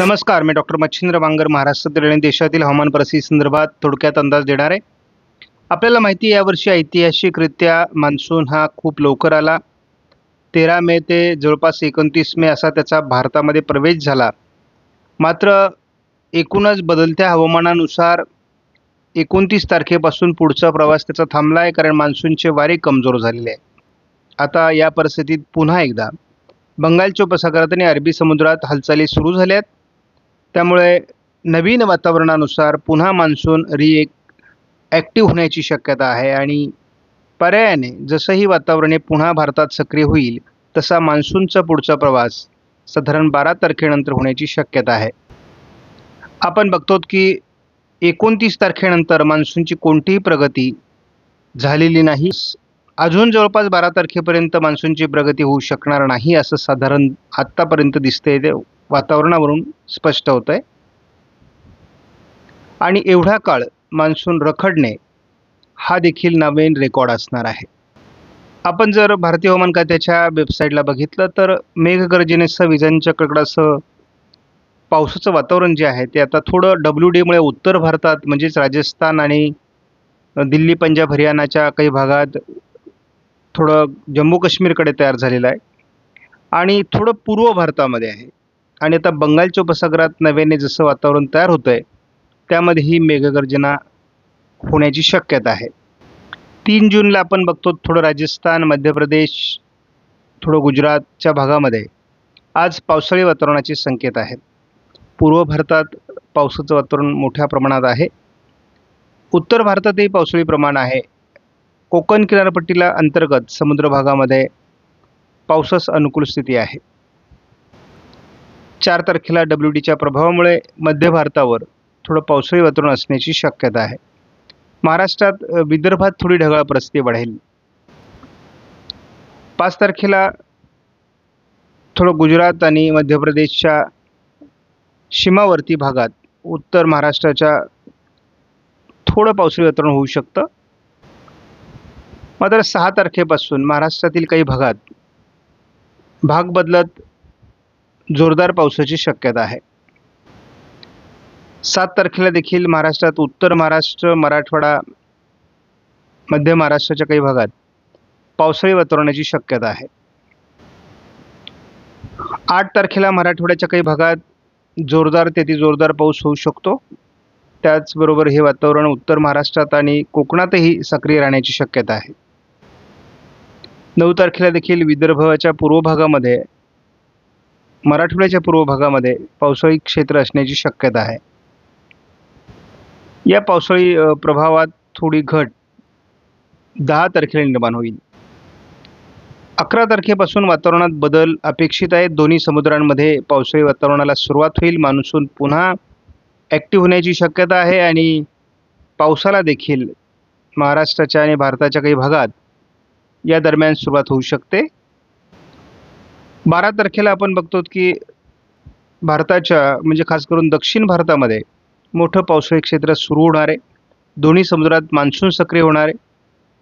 नमस्कार, मी डॉक्टर मच्छिंद्र बांगर महाराष्ट्रातील आणि देशातील हवामान परिस्थिती संदर्भात थोडक्यात अंदाज देणार आहे. आपल्याला माहिती आहे यावर्षी ऐतिहासिकरित्या मान्सून हा खूप लवकर आला. 13 मे ते जवळपास 29 मे असा त्याचा भारतामध्ये प्रवेश झाला. मात्र एकूणच बदलत्या हवामानानुसार 29 तारखेपासून पुढचा प्रवास त्याचा थांबला आहे, कारण मान्सूनचे वारे कमजोर झालेले आहे. आता या परिस्थितीत पुन्हा एकदा बंगालच्या उपसागरात आणि अरबी समुद्रात हालचाली सुरू झाल्या आहेत. त्यामुळे नवीन वातावरणानुसार पुन्हा मान्सून ॲक्टिव्ह होण्याची शक्यता आहे आणि पर्यायाने जसंही वातावरण हे पुन्हा भारतात सक्रिय होईल तसा मान्सूनचा पुढचा प्रवास साधारण 12 तारखेनंतर होण्याची शक्यता आहे. आपण बघतो की 29 तारखेनंतर मान्सूनची कोणतीही प्रगती झालेली नाही. अजून जवळपास 12 तारखेपर्यंत मान्सूनची प्रगती होऊ शकणार नाही असं साधारण आत्तापर्यंत दिसतंय. ते वातावरणावरून स्पष्ट होतंय आणि एवढा काळ मान्सून रखडणे हा देखील नवीन रेकॉर्ड असणार आहे. आपण जर भारतीय हवामान खात्याच्या वेबसाईटला बघितलं तर मेघगर्जनेसह विजांच्या कडकडासह पावसाचं वातावरण जे आहे ते आता थोडं WDमुळे उत्तर भारतात म्हणजेच राजस्थान आणि दिल्ली, पंजाब, हरियाणाच्या काही भागात थोडं जम्मू काश्मीरकडे तयार झालेलं आहे आणि थोडं पूर्व भारतामध्ये आहे. आणि आता बंगालच्या उपसागरात नव्याने जसं वातावरण तयार होतं आहे त्यामध्ये ही मेघगर्जना होण्याची शक्यता आहे. 3 जूनला आपण बघतो थोडं राजस्थान, मध्य प्रदेश, थोडं गुजरातच्या भागामध्ये आज पावसाळी वातावरणाचे संकेत आहेत. पूर्व भारतात पावसाचं वातावरण मोठ्या प्रमाणात आहे. उत्तर भारतातही पावसाळी प्रमाण आहे. कोकण किनारपट्टीला अंतर्गत समुद्र भागामध्ये पावसास अनुकूल स्थिती आहे. 4 तारखेला WDच्या प्रभावामुळे मध्य भारतावर थोडं पावसाळी वातावरण असण्याची शक्यता आहे. महाराष्ट्रात विदर्भात थोडी ढगाळ परिस्थिती वाढेल. 5 तारखेला थोडं गुजरात आणि मध्य प्रदेशच्या सीमावर्ती भागात उत्तर महाराष्ट्राच्या थोडं पावसाळी वातावरण होऊ शकतं. मात्र 6 तारखेपासून महाराष्ट्रातील काही भागात भाग बदलत जोरदार पावसाची शक्यता आहे. 7 तारखेला देखील महाराष्ट्रात उत्तर महाराष्ट्र, मराठवाडा, मध्य महाराष्ट्राच्या काही भागात पावसाळी वातावरणाची शक्यता आहे. 8 तारखेला मराठवाड्याच्या काही भागात जोरदार ते अतिजोरदार पाऊस होऊ शकतो. त्याचबरोबर हे वातावरण उत्तर महाराष्ट्रात आणि कोकणातही सक्रिय राहण्याची शक्यता आहे. 9 तारखेला देखील विदर्भाच्या पूर्व भागामध्ये, मराठवाड्याच्या पूर्व भागामध्ये पावसाळी क्षेत्र असण्याची शक्यता आहे. या पावसाळी प्रभावात थोडी घट 10 तारखेला निर्माण होईल. 11 तारखेपासून वातावरणात बदल अपेक्षित आहेत. दोन्ही समुद्रांमध्ये पावसाळी वातावरणाला सुरुवात होईल. मान्सून पुन्हा ॲक्टिव्ह होण्याची शक्यता आहे आणि पावसाला देखील महाराष्ट्राच्या आणि भारताच्या काही भागात या दरम्यान सुरुवात होऊ शकते. 12 तारखेला आपण बघतो की भारताच्या म्हणजे खास करून दक्षिण भारतामध्ये मोठं पावसाळी क्षेत्र सुरू होणार आहे. दोन्ही समुद्रात मान्सून सक्रिय होणार आहे.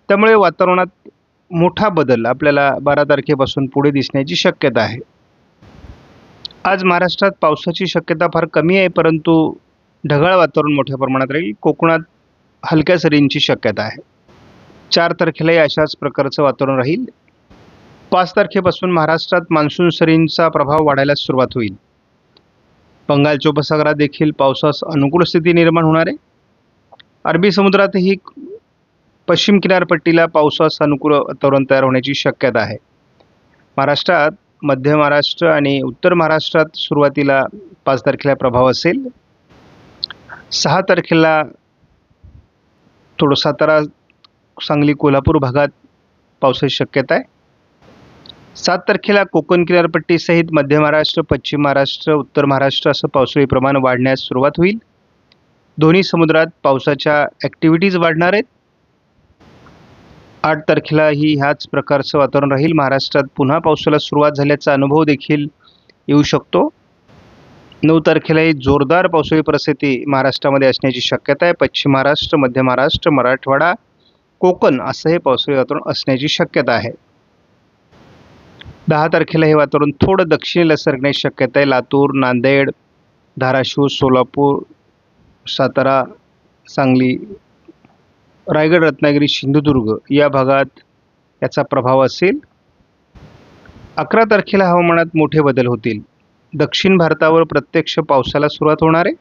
त्यामुळे वातावरणात मोठा बदल आपल्याला 12 तारखेपासून पुढे दिसण्याची शक्यता आहे. आज महाराष्ट्रात पावसाची शक्यता फार कमी आहे, परंतु ढगाळ वातावरण मोठ्या प्रमाणात राहील. कोकणात हलक्या सरींची शक्यता आहे. 4 तारखेलाही अशाच प्रकारचं वातावरण राहील. 5 तारखेपासून महाराष्ट्रात मान्सून सरींचा प्रभाव वाढायला सुरुवात होईल. बंगालच्या उपसागरात देखील पावसास अनुकूल स्थिती निर्माण होणार आहे. अरबी समुद्रातही पश्चिम किनारपट्टीला पावसास अनुकूल वातावरण तयार होण्याची शक्यता आहे. महाराष्ट्रात, मध्य महाराष्ट्र आणि उत्तर महाराष्ट्रात सुरुवातीला 5 तारखेला प्रभाव असेल. 6 तारखेला थोडं सातारा, सांगली, कोल्हापूर भागात पावसाची शक्यता आहे. 7 तारखेला कोकण किनारपट्टीसहित मध्य महाराष्ट्र, पश्चिम महाराष्ट्र, उत्तर महाराष्ट्र असं पावसाळी प्रमाण वाढण्यास सुरुवात होईल. दोन्ही समुद्रात पावसाच्या ॲक्टिव्हिटीज वाढणार आहेत. 8 तारखेलाही ह्याच प्रकारचं वातावरण राहील. महाराष्ट्रात पुन्हा पावसाला सुरुवात झाल्याचा अनुभव देखील येऊ शकतो. 9 तारखेलाही जोरदार पावसाळी परिस्थिती महाराष्ट्रामध्ये असण्याची शक्यता आहे. पश्चिम महाराष्ट्र, मध्य महाराष्ट्र, मराठवाडा, कोकण असं हे पावसाळी वातावरण असण्याची शक्यता आहे. 10 तारखेला हे वातावरण थोडं दक्षिणेला सरकण्याची शक्यता आहे. लातूर, नांदेड, धाराशिव, सोलापूर, सातारा, सांगली, रायगड, रत्नागिरी, सिंधुदुर्ग या भागात याचा प्रभाव असेल. 11 तारखेला हवामानात मोठे बदल होतील. दक्षिण भारतावर प्रत्यक्ष पावसाला सुरुवात होणार आहे.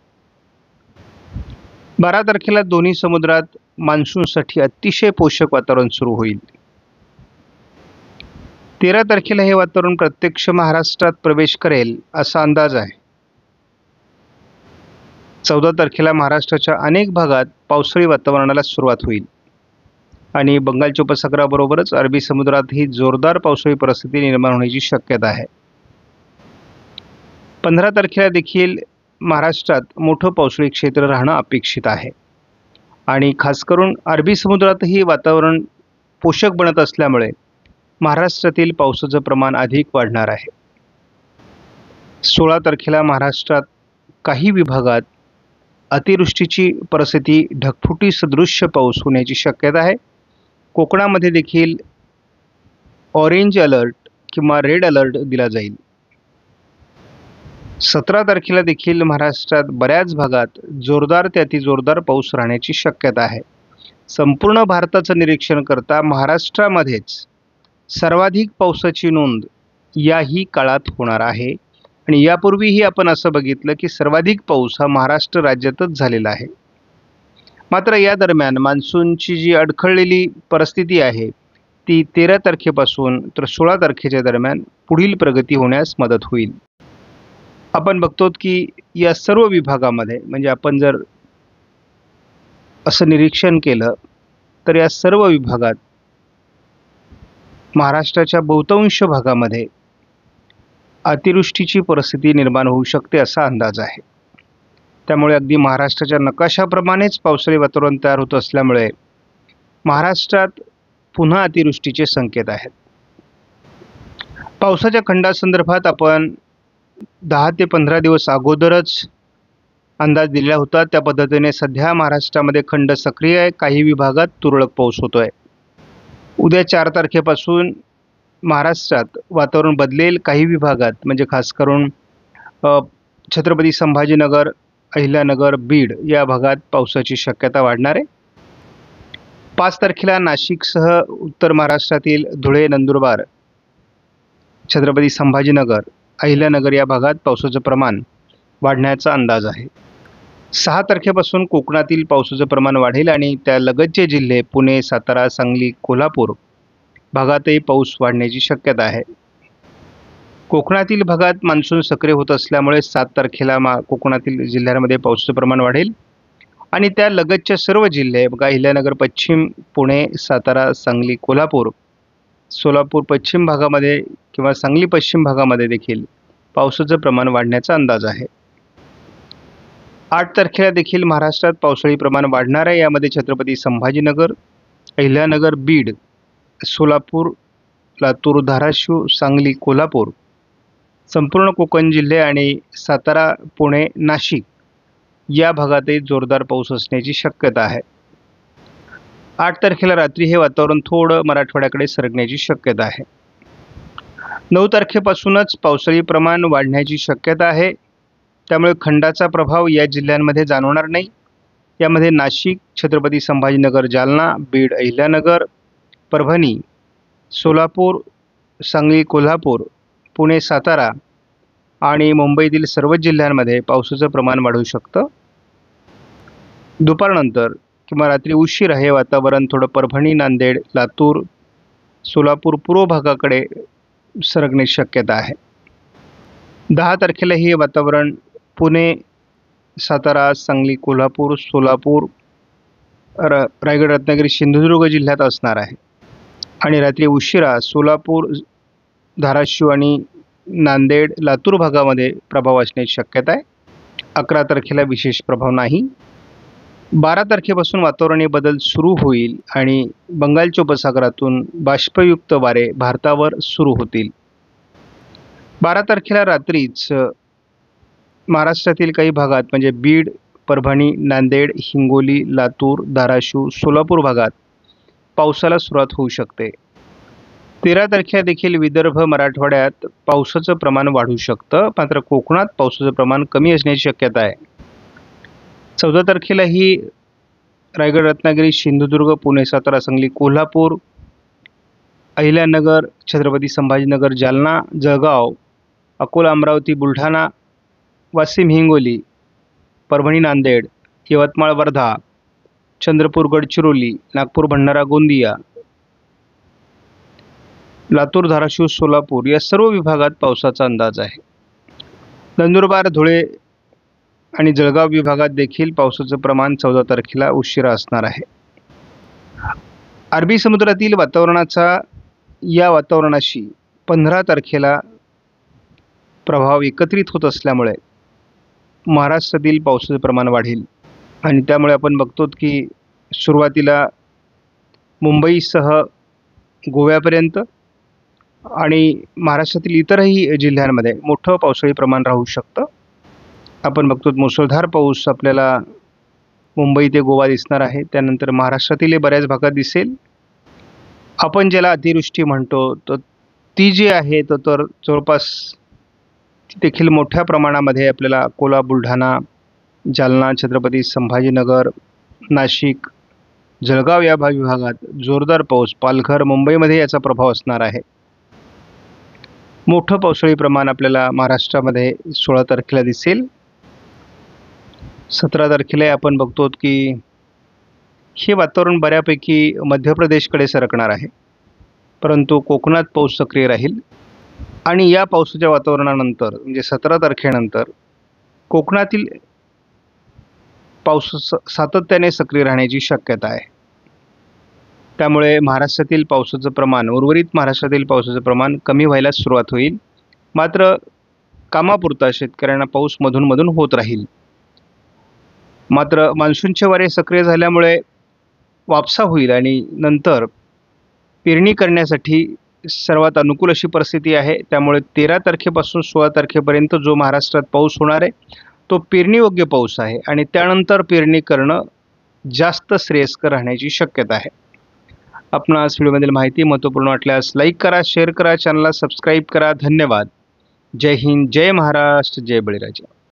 12 तारखेला दोन्ही समुद्रात मान्सूनसाठी अतिशय पोषक वातावरण सुरू होईल. 13 तारखेला हे वातावरण प्रत्यक्ष महाराष्ट्रात प्रवेश करेल असा अंदाज आहे. 14 तारखेला महाराष्ट्राच्या अनेक भागात पावसाळी वातावरणाला सुरुवात होईल आणि बंगालच्या उपसागराबरोबरच अरबी समुद्रातही जोरदार पावसाळी परिस्थिती निर्माण होण्याची शक्यता आहे. 15 तारखेला देखील महाराष्ट्रात मोठं पावसाळी क्षेत्र राहणं अपेक्षित आहे आणि खास करून अरबी समुद्रातही वातावरण पोषक बनत असल्यामुळे महाराष्ट्रातील पावसाचं प्रमाण अधिक वाढणार आहे. 16 तारखेला महाराष्ट्रात काही विभागात अतिवृष्टीची परिस्थिती, ढगफुटी सदृश्य पाऊस होण्याची शक्यता आहे. कोकणामध्ये देखील ऑरेंज अलर्ट किंवा रेड अलर्ट दिला जाईल. 17 तारखेला देखील महाराष्ट्रात बऱ्याच भागात जोरदार ते अतिजोरदार पाऊस राहण्याची शक्यता आहे. संपूर्ण भारताचं निरीक्षण करता महाराष्ट्रामध्येच सर्वाधिक पावसाची नोंद याही काळात होणार आहे आणि यापूर्वीही आपण असं बघितलं की सर्वाधिक पाऊस हा महाराष्ट्र राज्यातच झालेला आहे. मात्र या दरम्यान मान्सूनची जी अडखळलेली परिस्थिती आहे ती 13 तारखेपासून तर 16 तारखेच्या दरम्यान पुढील प्रगती होण्यास मदत होईल. आपण बघतो की या सर्व विभागामध्ये म्हणजे आपण जर असं निरीक्षण केलं तर या सर्व विभागात महाराष्ट्राच्या बहुतांश भागामध्ये अतिवृष्टीची परिस्थिती निर्माण होऊ शकते असा अंदाज आहे. त्यामुळे अगदी महाराष्ट्राच्या नकाशाप्रमाणेच पावसाळी वातावरण तयार होत असल्यामुळे महाराष्ट्रात पुन्हा अतिवृष्टीचे संकेत आहेत. पावसाच्या खंडासंदर्भात आपण 10 ते 15 दिवस अगोदरच अंदाज दिलेला होता. त्या पद्धतीने सध्या महाराष्ट्रामध्ये खंड सक्रिय आहे. काही विभागात तुरळक पाऊस होतोय. उद्या 4 तारखेपासून महाराष्ट्रात वातावरण बदलेल. काही विभागात म्हणजे खास करून छत्रपती संभाजीनगर, अहिल्यानगर, बीड या भागात पावसाची शक्यता वाढणार आहे. 5 तारखेला नाशिकसह उत्तर महाराष्ट्रातील धुळे, नंदुरबार, छत्रपती संभाजीनगर, अहिल्यानगर या भागात पावसाचं प्रमाण वाढण्याचा अंदाज आहे. 6 तारखेपासून कोकणातील पावसाचं प्रमाण वाढेल आणि त्या लगतचे जिल्हे पुणे, सातारा, सांगली, कोल्हापूर भागातही पाऊस वाढण्याची शक्यता आहे. कोकणातील भागात मान्सून सक्रिय होत असल्यामुळे 7 तारखेला कोकणातील जिल्ह्यांमध्ये पावसाचं प्रमाण वाढेल आणि त्या लगतच्या सर्व जिल्हे बघा अहिल्यानगर पश्चिम, पुणे, सातारा, सांगली, कोल्हापूर, सोलापूर पश्चिम भागामध्ये किंवा सांगली पश्चिम भागामध्ये देखील पावसाचं प्रमाण वाढण्याचा अंदाज आहे. 8 तारखेला देखील महाराष्ट्रात पावसाळी प्रमाण वाढणार आहे. यामध्ये छत्रपती संभाजीनगर, अहिल्यानगर, बीड, सोलापूर, लातूर, धाराशिव, सांगली, कोल्हापूर, संपूर्ण कोकण जिल्हे आणि सातारा, पुणे, नाशिक या भागातही जोरदार पाऊस असण्याची शक्यता आहे. 8 तारखेला रात्री हे वातावरण थोडं मराठवाड्याकडे सरकण्याची शक्यता आहे. 9 तारखेपासूनच पावसाळी प्रमाण वाढण्याची शक्यता आहे. त्यामुळे खंडाचा प्रभाव या जिल्ह्यांमध्ये जाणवणार नाही. यामध्ये नाशिक, छत्रपती संभाजीनगर, जालना, बीड, अहिल्यानगर, परभणी, सोलापूर, सांगली, कोल्हापूर, पुणे, सातारा आणि मुंबईतील सर्व जिल्ह्यांमध्ये पावसाचं प्रमाण वाढू शकतं. दुपारनंतर किंवा रात्री उशिरा हे वातावरण थोडं परभणी, नांदेड, लातूर, सोलापूर पूर्व भागाकडे सरकण्याची शक्यता आहे. 10 तारखेला हे वातावरण पुणे, सातारा, सांगली, कोल्हापूर, सोलापूर, रायगड, रत्नागिरी, सिंधुदुर्ग जिल्ह्यात असणार आहे आणि रात्री उशिरा सोलापूर, धाराशिव आणि नांदेड, लातूर भागामध्ये प्रभाव असण्याची शक्यता आहे. 11 तारखेला विशेष प्रभाव नाही. 12 तारखेपासून वातावरणीय बदल सुरू होईल आणि बंगालच्या उपसागरातून बाष्पयुक्त वारे भारतावर सुरू होतील. 12 तारखेला रात्रीच महाराष्ट्रातील काही भागात म्हणजे बीड, परभणी, नांदेड, हिंगोली, लातूर, धाराशिव, सोलापूर भागात पावसाला सुरुवात होऊ शकते. 13 तारखेला देखील विदर्भ मराठवाड्यात पावसाचं प्रमाण वाढू शकतं, मात्र कोकणात पावसाचं प्रमाण कमी असण्याची शक्यता आहे. 14 तारखेलाही रायगड, रत्नागिरी, सिंधुदुर्ग, पुणे, सातारा, सांगली, कोल्हापूर, अहिल्यानगर, छत्रपती संभाजीनगर, जालना, जळगाव, अकोला, अमरावती, बुलढाणा, वाशिम, हिंगोली, परभणी, नांदेड, यवतमाळ, वर्धा, चंद्रपूर, गडचिरोली, नागपूर, भंडारा, गोंदिया, लातूर, धाराशिव, सोलापूर या सर्व विभागात पावसाचा अंदाज आहे. नंदुरबार, धुळे आणि जळगाव विभागात देखील पावसाचं प्रमाण 14 तारखेला उशिरा असणार आहे. अरबी समुद्रातील या वातावरणाशी 15 तारखेला प्रभाव एकत्रित होत असल्यामुळे महाराष्ट्रातील पावसाचं प्रमाण वाढेल आणि त्यामुळे आपण बघतो की सुरुवातीला मुंबईसह गोव्यापर्यंत आणि महाराष्ट्रातील इतरही जिल्ह्यांमध्ये मोठं पावसाळी प्रमाण राहू शकतं. आपण बघतो मुसळधार पाऊस आपल्याला मुंबई ते गोवा दिसणार आहे. त्यानंतर महाराष्ट्रातील बऱ्याच भागात दिसेल. आपण ज्याला अतिवृष्टी म्हणतो तर ती जी आहे तर जवळपास देखील मोठ्या प्रमाणामध्ये आपल्याला अकोला, बुलढाणा, जालना, छत्रपती संभाजीनगर, नाशिक, जळगाव या विभागात जोरदार पाऊस, पालघर, मुंबईमध्ये याचा प्रभाव असणार आहे. मोठं पावसाळी प्रमाण आपल्याला महाराष्ट्रामध्ये 16 तारखेला दिसेल. 17 तारखेला आपण बघतो की हे वातावरण बऱ्यापैकी मध्य प्रदेशकडे सरकणार आहे, परंतु कोकणात पाऊस सक्रिय राहील आणि या पावसाच्या वातावरणानंतर म्हणजे 17 तारखेनंतर कोकणातील पाऊस सातत्याने सक्रिय राहण्याची शक्यता आहे. त्यामुळे महाराष्ट्रातील पावसाचं प्रमाण, उर्वरित महाराष्ट्रातील पावसाचं प्रमाण कमी व्हायला सुरुवात होईल. मात्र कामापुरता शेतकऱ्यांना पाऊस मधून होत राहील. मात्र मान्सूनचे वारे सक्रिय झाल्यामुळे वापसा होईल आणि नंतर पेरणी करण्यासाठी सर्वात अनुकूल अशी परिस्थिती आहे. त्यामुळे 13 तारखेपासून 16 तारखेपर्यंत जो महाराष्ट्रात पाऊस होणार आहे तो पेरणीयोग्य पाऊस आहे आणि त्यानंतर पेरणी करणं जास्त श्रेयस्कर राहण्याची शक्यता आहे. आपणास व्हिडिओमधील माहिती महत्त्वपूर्ण वाटल्यास लाईक करा, शेअर करा, चॅनलला सबस्क्राईब करा. धन्यवाद. जय हिंद, जय महाराष्ट्र, जय बळीराजा.